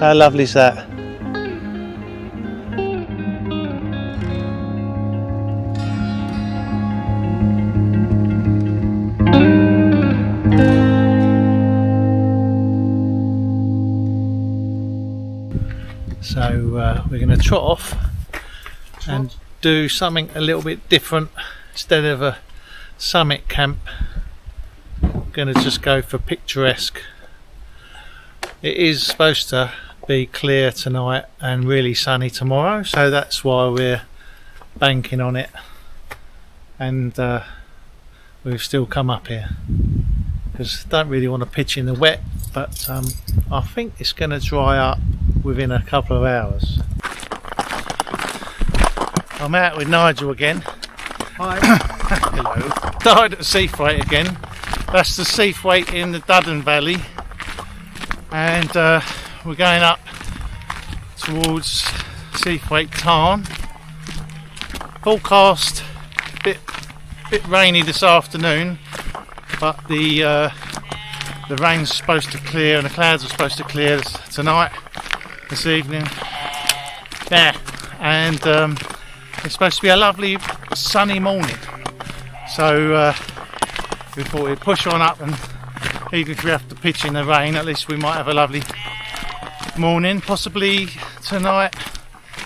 How lovely is that? So we're going to trot off and do something a little bit different. Instead of a summit camp, I'm going to just go for picturesque. It is supposed to be clear tonight and really sunny tomorrow, so that's why we're banking on it. And we've still come up here because I don't really want to pitch in the wet, but I think it's going to dry up within a couple of hours. I'm out with Nigel again. Hi. Hello. Died at Seathwaite again. That's the Seathwaite in the Duddon Valley, and we're going up towards Seathwaite Tarn. Forecast bit rainy this afternoon, but the rain's supposed to clear and the clouds are supposed to clear tonight, this evening. Yeah, and it's supposed to be a lovely sunny morning. So we thought we'd push on up, and even if we have to pitch in the rain, at least we might have a lovely morning. Possibly tonight,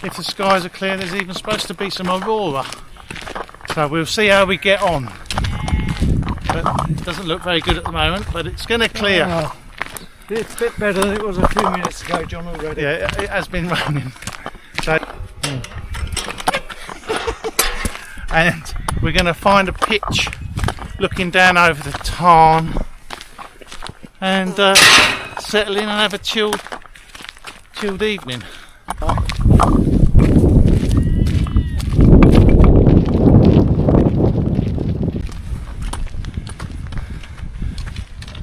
if the skies are clear, there's even supposed to be some aurora. So we'll see how we get on. But it doesn't look very good at the moment, but it's going to clear. It's a bit better than it was a few minutes ago, John, already. Yeah, it has been raining. So, and we're going to find a pitch looking down over the tarn and settle in and have a chilled evening.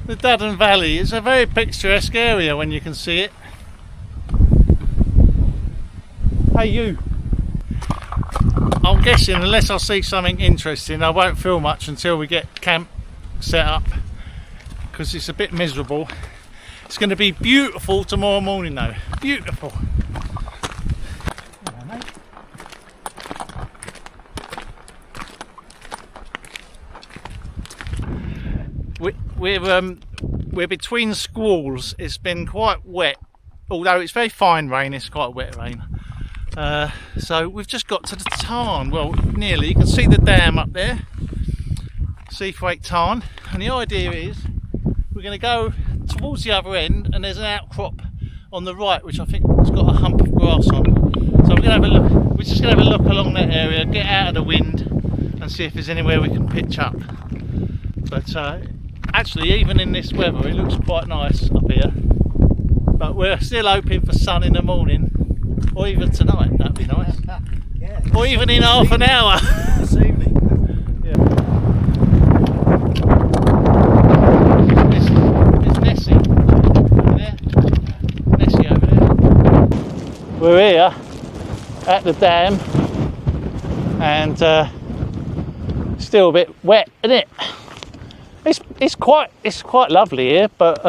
The Duddon Valley is a very picturesque area when you can see it. Hey you! I'm guessing unless I see something interesting, I won't film much until we get camp set up, because it's a bit miserable. It's going to be beautiful tomorrow morning though. Beautiful. We're between squalls. It's been quite wet, although it's very fine rain. It's quite wet rain. So we've just got to the tarn. Well, nearly. You can see the dam up there, Seathwaite Tarn. And the idea is we're going to go towards the other end, and there's an outcrop on the right, which I think has got a hump of grass on. So we're going to have a look. We're just going to have a look along that area, get out of the wind, and see if there's anywhere we can pitch up. But actually, even in this weather, it looks quite nice up here. But we're still hoping for sun in the morning, or even tonight. That'd be nice. Yeah, or even in half an hour. This evening. Yeah. It's Nessie over there. Nessie over there. We're here at the dam, and still a bit wet, isn't it? It's quite lovely here, but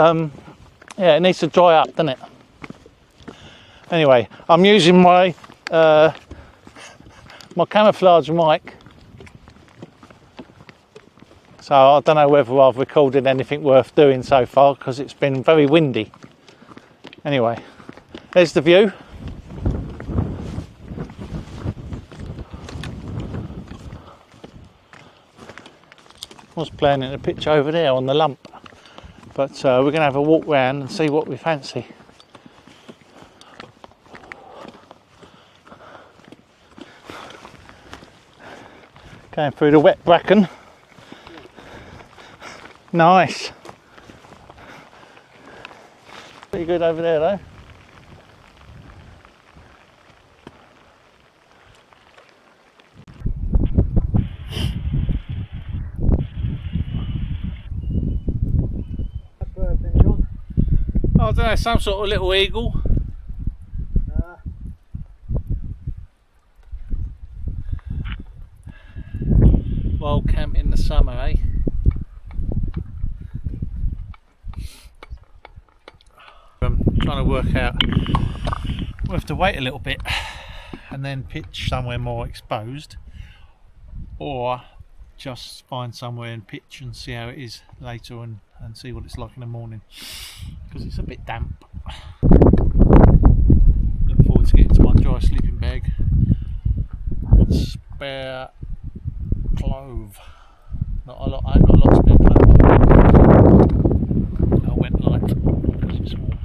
yeah, it needs to dry up, doesn't it? Anyway, I'm using my my camouflage mic, so I don't know whether I've recorded anything worth doing so far because it's been very windy. Anyway, there's the view. I was planning to pitch over there on the lump, but we're going to have a walk round and see what we fancy. Going through the wet bracken. Nice. Pretty good over there though. I don't know, some sort of little eagle. Wild camp in the summer, eh? I'm trying trying to work out. We'll have to wait a little bit and then pitch somewhere more exposed, or just find somewhere and pitch and see how it is later and see what it's like in the morning, because it's a bit damp. Look forward to getting to my dry sleeping bag and spare clove. Not a lot, I ain't got a lot of spare clove. I went light because it's warm.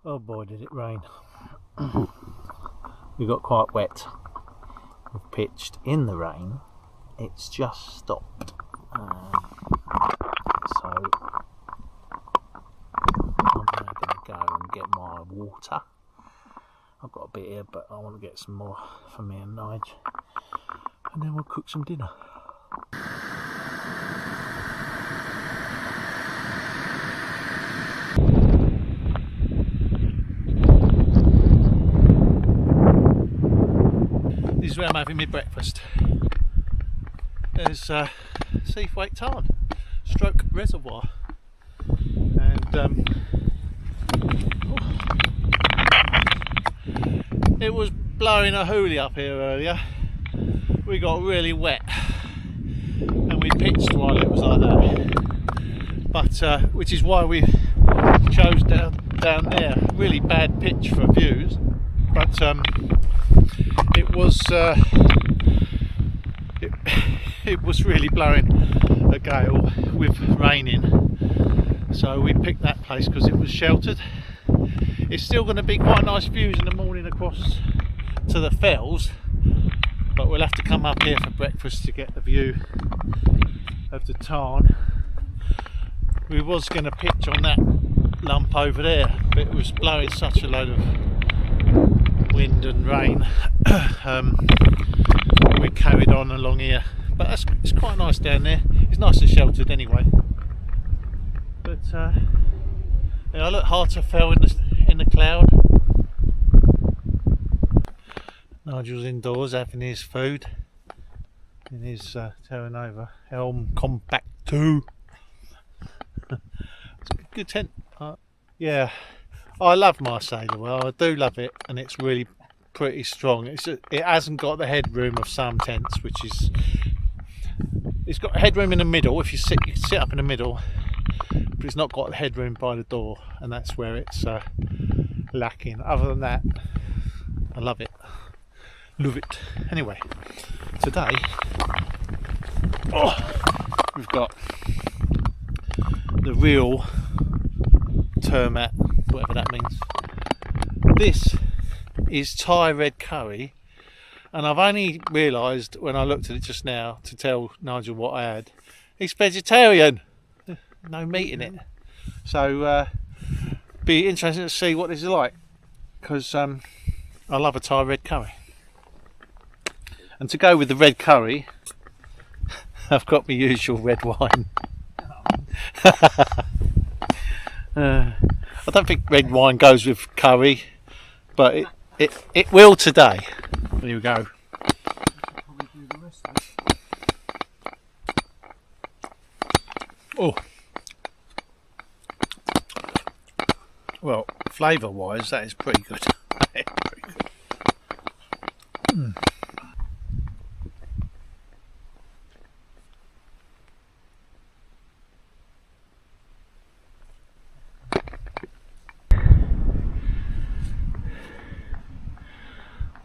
Oh boy, did it rain. We got quite wet. We've pitched in the rain. It's just stopped. So I'm now going to go and get my water. I've got a bit here, but I want to get some more for me and Nige. And then we'll cook some dinner. This is where I'm having my breakfast. There's Seathwaite Tarn, stroke reservoir, and it was blowing a hoolie up here earlier. We got really wet and we pitched while it was like that, but which is why we chose down there. Really bad pitch for views, but it was really blowing a gale with raining, so we picked that place because it was sheltered. It's still going to be quite nice views in the morning across to the fells, but we'll have to come up here for breakfast to get the view of the tarn. We was going to pitch on that lump over there, but it was blowing such a load of wind and rain. We carried on along here, but it's quite nice down there. It's nice and sheltered anyway. But yeah, I look Harterfell in the cloud. Nigel's indoors having his food in his towing over Helm Compact 2. It's a good tent. Yeah, I love my Sailor Well. I do love it, and it's really pretty strong. It hasn't got the headroom of some tents, which is, it's got headroom in the middle. If you can sit up in the middle, but it's not got the headroom by the door, and that's where it's lacking. Other than that, I love it. Love it. Anyway, today we've got the real termat, whatever that means. This is Thai red curry, and I've only realised when I looked at it just now to tell Nigel what I had. It's vegetarian, no meat in it. So be interesting to see what this is like, because I love a Thai red curry. And to go with the red curry, I've got my usual red wine. I don't think red wine goes with curry, but it will today. There we go. Oh, well, flavour wise, that is pretty good. Pretty good.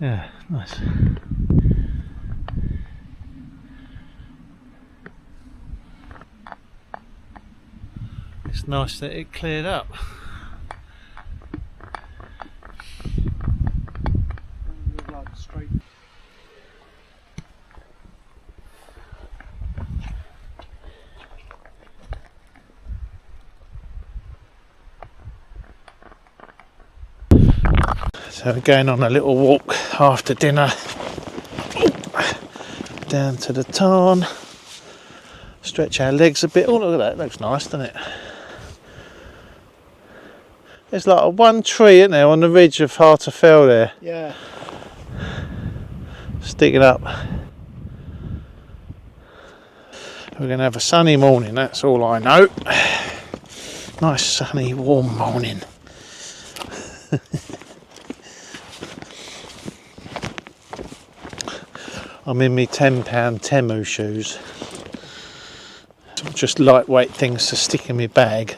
Yeah, nice. It's nice that it cleared up. So we're going on a little walk after dinner down to the tarn, stretch our legs a bit. Oh, look at that, it looks nice, doesn't it? There's like one tree, isn't there, on the ridge of Harterfell there. Yeah. stick it up. We're going to have a sunny morning, that's all I know. Nice sunny warm morning. I'm in my £10 Temu shoes. Just lightweight things to stick in my bag.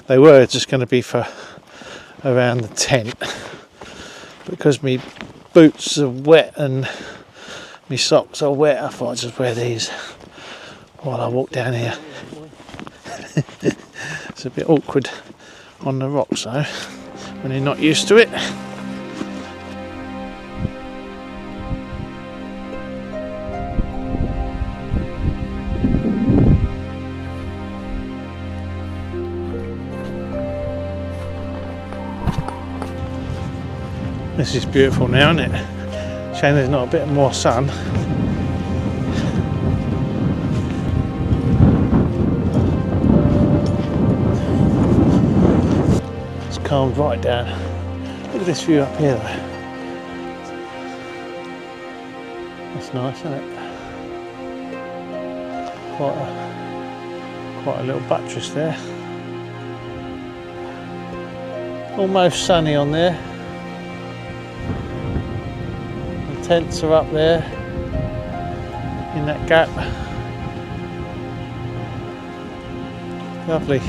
They were just going to be for around the tent. Because my boots are wet and my socks are wet, I thought I'd just wear these while I walk down here. It's a bit awkward on the rocks though, when you're not used to it. This is beautiful now, isn't it? Shame there's not a bit more sun. It's calmed right down. Look at this view up here though. That's nice, isn't it? Quite a little buttress there. Almost sunny on there. Tents are up there in that gap. Lovely.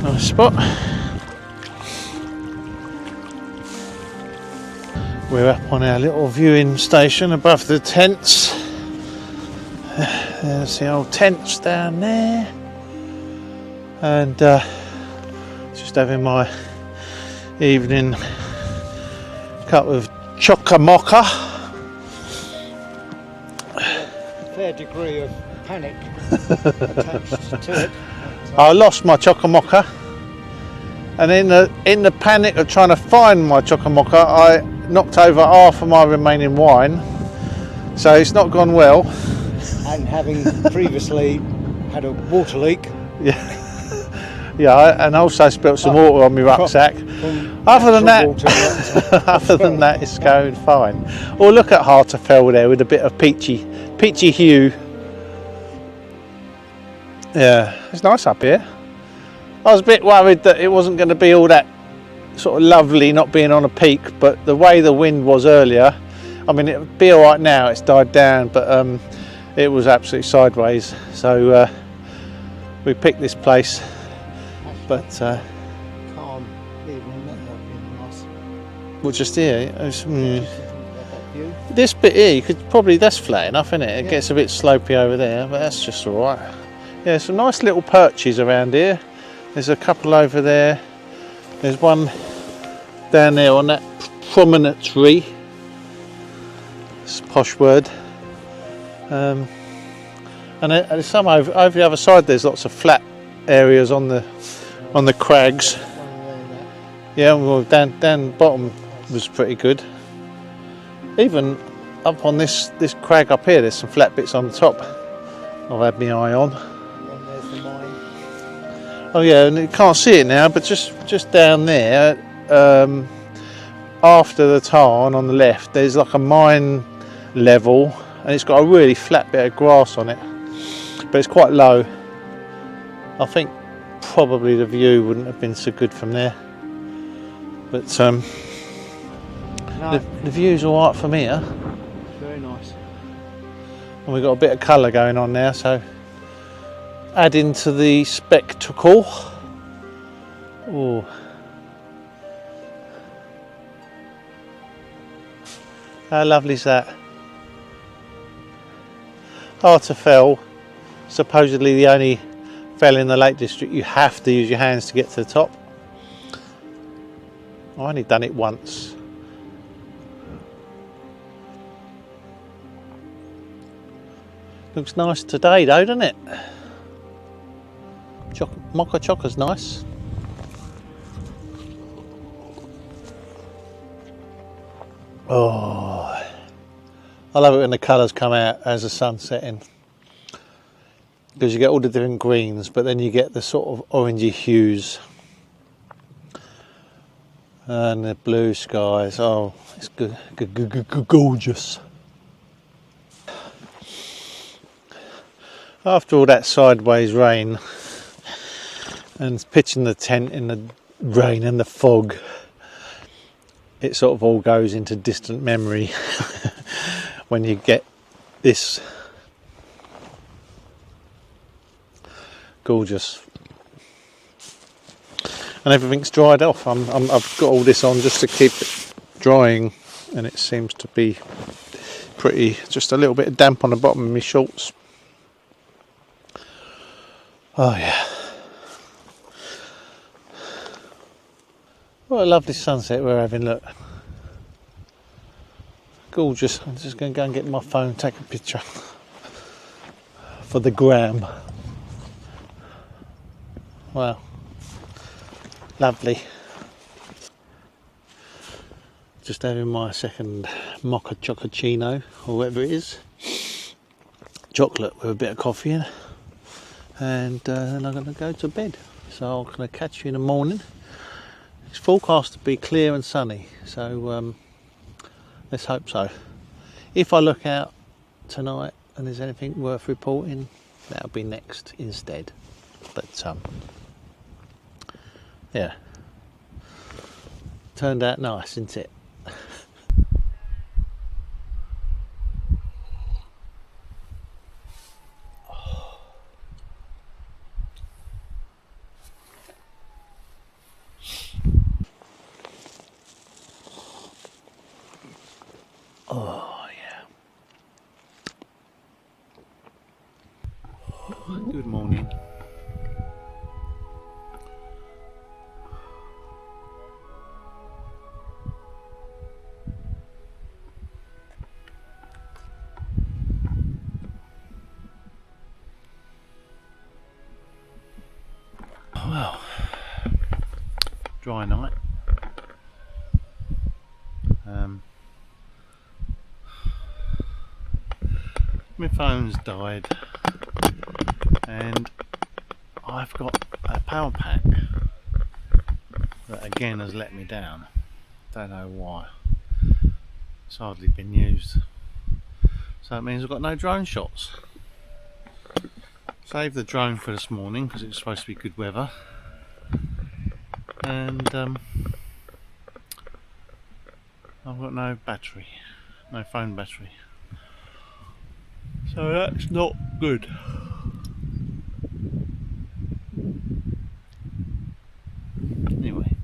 Nice spot. We're up on our little viewing station above the tents. There's the old tents down there. And just having my evening cup of choca-mocha. A fair degree of panic attached to it. I lost my choca-mocha. And in the panic of trying to find my choca-mocha, I knocked over half of my remaining wine, so it's not gone well. And having previously had a water leak. Yeah, and also spilt some water on my rucksack. Other than that, it's going fine. Or look at Harterfell there with a bit of peachy hue. Yeah, it's nice up here. I was a bit worried that it wasn't going to be all that sort of lovely not being on a peak, but the way the wind was earlier, I mean it'd be alright now, it's died down, but it was absolutely sideways, so we picked this place. But calm evening, that would be nice. We're just here. This bit here, you could probably, that's flat enough, isn't it? It gets a bit slopey over there, but that's just alright. Yeah, some nice little perches around here. There's a couple over there. There's one down there on that promontory. It's a posh word. And there's some over the other side. There's lots of flat areas on the crags. Yeah, well, down bottom was pretty good. Even up on this crag up here, there's some flat bits on the top I've had my eye on. And there's the mine. Oh yeah, and you can't see it now, but just down there, after the tarn on the left, there's like a mine level, and it's got a really flat bit of grass on it, but it's quite low. I think probably the view wouldn't have been so good from there, but No, the view's all right from here, very nice. and we've got a bit of colour going on now, so adding to the spectacle. Oh, how lovely is that? Harterfell, supposedly the only fell in the Lake District you have to use your hands to get to the top. I've only done it once. Looks nice today though, doesn't it? Mocha Choca's nice. Oh, I love it when the colours come out as the sun's setting, because you get all the different greens, but then you get the sort of orangey hues and the blue skies. Oh, it's gorgeous. After all that sideways rain and pitching the tent in the rain and the fog, it sort of all goes into distant memory when you get this gorgeous, and everything's dried off. I've got all this on just to keep it drying, and it seems to be pretty, just a little bit of damp on the bottom of my shorts. Oh yeah, what a lovely sunset we're having. Look, gorgeous. I'm just going to go and get my phone, take a picture for the gram. Wow, lovely. Just having my second mocha chocolate, or whatever it is, chocolate with a bit of coffee in, and then I'm going to go to bed. So I'm going to catch you in the morning. It's forecast to be clear and sunny, so let's hope so. If I look out tonight and there's anything worth reporting, that'll be next instead. But yeah, turned out nice, isn't it? Oh yeah. Good morning. Well, dry night. My phone's died, and I've got a power pack that again has let me down. Don't know why. It's hardly been used, so it means I've got no drone shots. Saved the drone for this morning because it was supposed to be good weather, and I've got no battery, no phone battery, so that's not good. Anyway,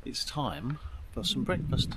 it's time for some breakfast.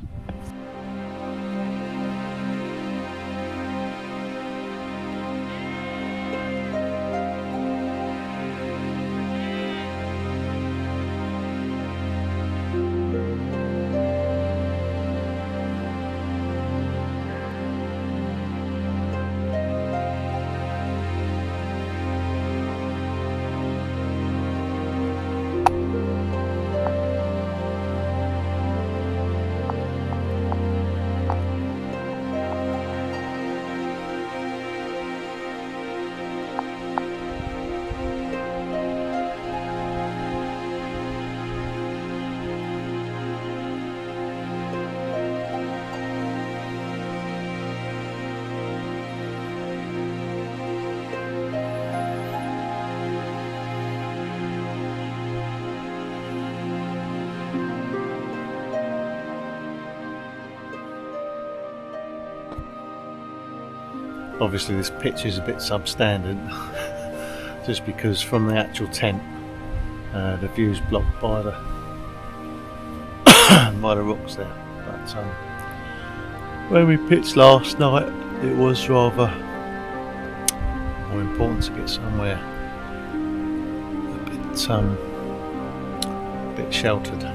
Obviously this pitch is a bit substandard just because from the actual tent the view's blocked by the by the rocks there, but when we pitched last night it was rather more important to get somewhere a bit sheltered.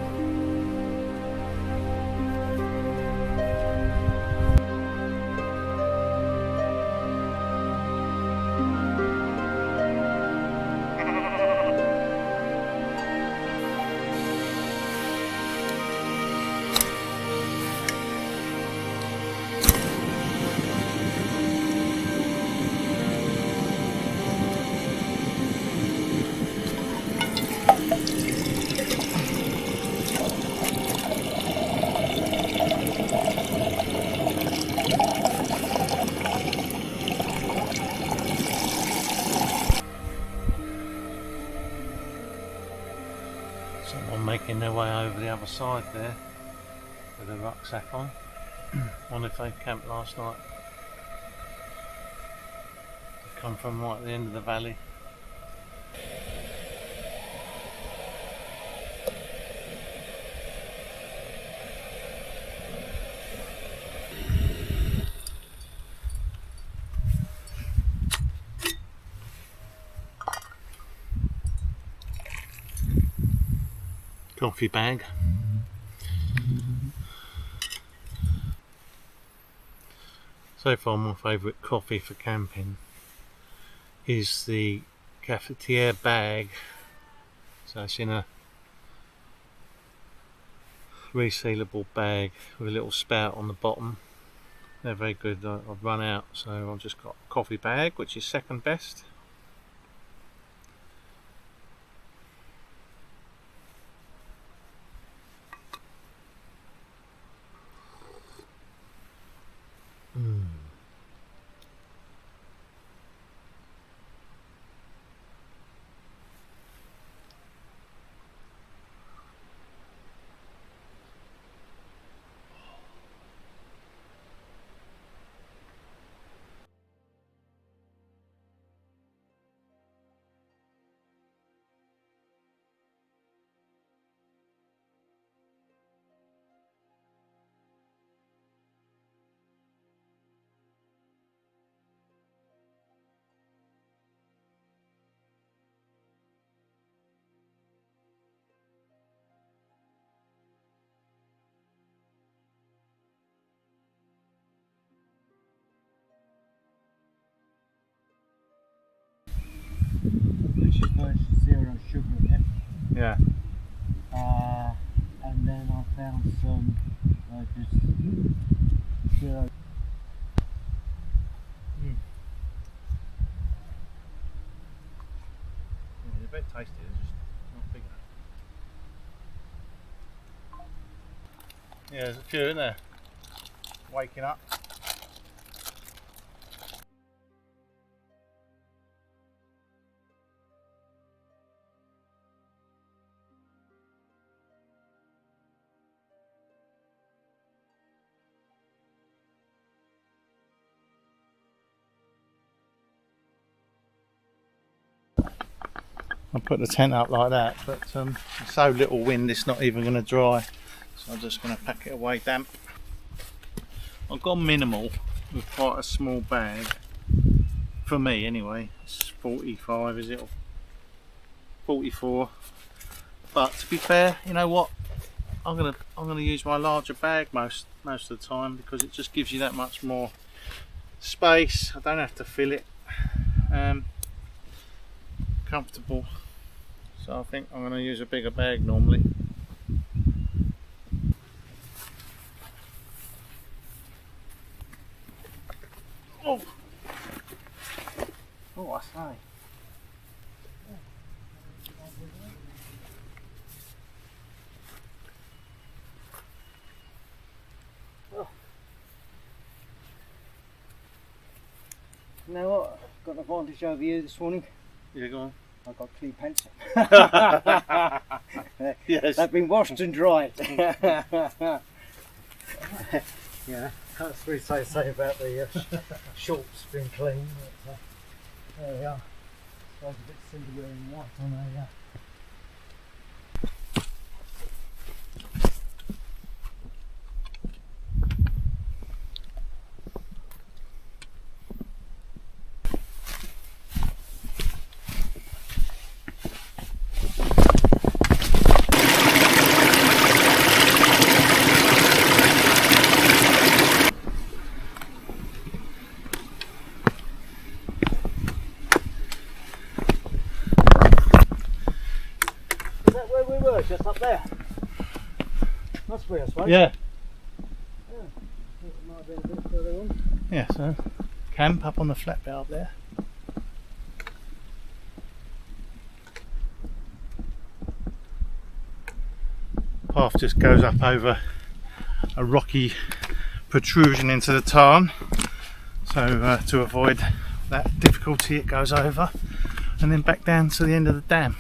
making their way over the other side there with a rucksack on. Wonder if they camped last night. They come from right at the end of the valley. Coffee bag. So far my favourite coffee for camping is the cafetiere bag. So it's in a resealable bag with a little spout on the bottom. They're very good. I've run out, so I've just got a coffee bag, which is second best. Which is got 0 sugar in it. Yeah. And then I found some just 0. Yeah, they're very tasty, they're just not big enough. Yeah, there's a few in there. Waking up. I put the tent up like that, but there's so little wind it's not even going to dry, so I'm just going to pack it away damp. I've gone minimal with quite a small bag, for me anyway. It's 45, is it, or 44, but to be fair, you know what, I'm gonna use my larger bag most of the time, because it just gives you that much more space. I don't have to fill it. Comfortable, so I think I'm going to use a bigger bag normally. Oh, I say. You know what? I've got an advantage over you this morning. Yeah, go on. I've got clean pants. Yes. They've been washed and dried. Yeah, that's what they say about the shorts being clean. But, there we are. So I was a bit silly wearing white on a just up there. Must be, I suppose. Yeah. Yeah. It might have been a bit further on. Yeah, so camp up on the flat bit up there. Path just goes up over a rocky protrusion into the tarn, so to avoid that difficulty it goes over and then back down to the end of the dam.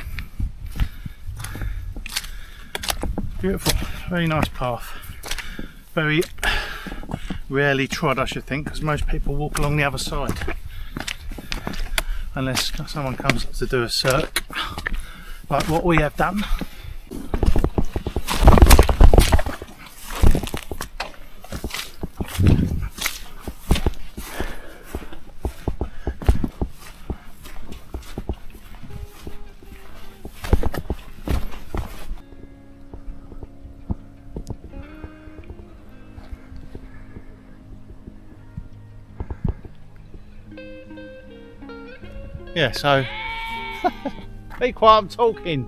Beautiful, very nice path. Very rarely trod, I should think, because most people walk along the other side. Unless someone comes up to do a circ, like what we have done. Yeah, so be quiet, I'm talking.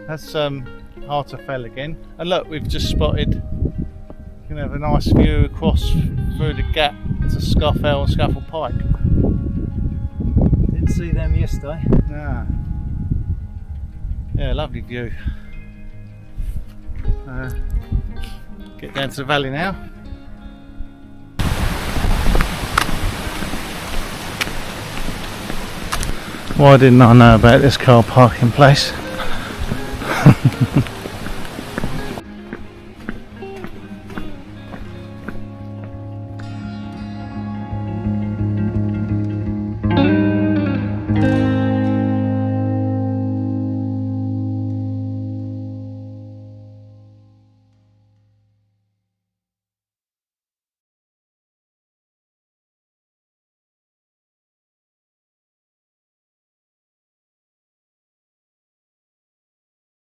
That's Harterfell again. And look, we've just spotted, you can have a nice view across through the gap to Scuffell and Scuffle Pike. Didn't see them yesterday. Nah. Yeah, lovely view. Get down to the valley now. Why didn't I know about this car parking place?